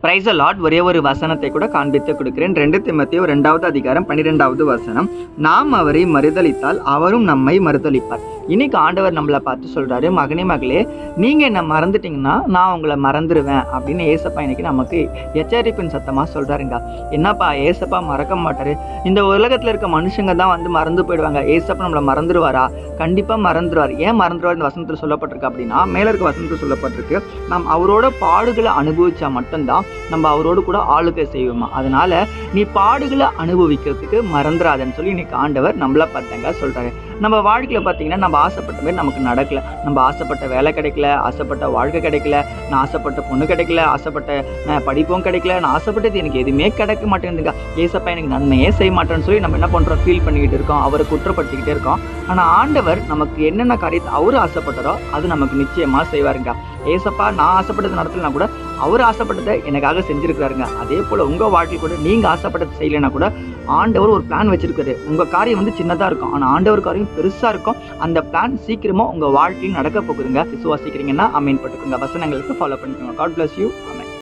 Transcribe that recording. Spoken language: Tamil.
Praise the Lord. ஒரே ஒரு வசனத்தை கூட காண்பித்து கொடுக்கிறேன். 2 தீமோத்தேயு 2வது அதிகாரம் 12வது வசனம். நாம் அவரை மறுதலித்தால் அவரும் நம்மை மறுதலிப்பார். இன்னைக்கு ஆண்டவர் நம்மளை பார்த்து சொல்றாரு, மகனே மகளே, நீங்க என்ன மறந்துட்டீங்கன்னா நான் உங்களை மறந்துடுவேன் அப்படின்னு ஏசப்பா இன்னைக்கு நமக்கு எச்சரிப்பின் சத்தமா சொல்றாருங்க. என்னப்பா ஏசப்பா மறக்க மாட்டாரு? இந்த உலகத்துல இருக்க மனுஷங்க தான் வந்து மறந்து போயிடுவாங்க. ஏசப்பா நம்மளை மறந்துடுவாரா? கண்டிப்பா மறந்துடுவார். ஏன் மறந்துடுவார்? இந்த வசனத்தில் சொல்லப்பட்டிருக்கு அப்படின்னா, மேல இருக்க வசனத்தில் சொல்லப்பட்டிருக்கு, நாம் அவரோட பாடுகளை அனுபவிச்சா மட்டும்தான் நம்ம அவரோடு கூட ஆளுகை செய்வோமா. அதனால நீ பாடுகளை அனுபவிக்கிறதுக்கு மறந்துடாதன்னு சொல்லி இன்னைக்கு ஆண்டவர் நம்மள பார்த்தாங்க சொல்றாரு. நம்ம வாழ்க்கையில பார்த்தீங்கன்னா நம்ம ஆசைப்பட்ட மாதிரி நமக்கு நடக்கல. நம்ம ஆசைப்பட்ட வேலை கிடைக்கல, ஆசைப்பட்ட வாழ்க்கை கிடைக்கல, நான் ஆசைப்பட்ட பொண்ணு கிடைக்கல, ஆசைப்பட்ட படிப்பும் கிடைக்கல, நான் ஆசைப்பட்டது எனக்கு எதுவுமே கிடைக்க மாட்டேங்குதுங்க. ஏசப்பா எனக்கு நன்மையே செய்ய மாட்டேன்னு சொல்லி நம்ம என்ன பண்றோம்? ஃபீல் பண்ணிக்கிட்டு இருக்கோம், அவரை குற்றப்படுத்திக்கிட்டே இருக்கோம். ஆனா ஆண்டவர் நமக்கு என்னென்ன காரியத்தை அவரு ஆசைப்பட்டாரோ அது நமக்கு நிச்சயமா செய்வாருங்க. ஏசப்பா நான் ஆசைப்பட்டது நடத்தலைன்னா கூட அவர் ஆசைப்பட்டதை எனக்காக செஞ்சிருக்கிறாருங்க. அதே போல உங்க வாழ்க்கை கூட நீங்க ஆசைப்பட்டது செய்யலைன்னா கூட ஆண்டவர் ஒரு பிளான் வச்சிருக்காரு. உங்க காரியம் வந்து சின்னதா இருக்கும், ஆனா ஆண்டவர் காரியம் பெருசா இருக்கும். அந்த பிளான் சீக்கிரமா உங்க வாழ்க்கையில் நடக்க போகுதுங்க. விசுவாசிக்கிறீங்கன்னா ஆமென் போட்டுக்கோங்க. வசனங்களுக்கு ஃபாலோ பண்ணிக்கோங்க. God bless you. ஆமென்.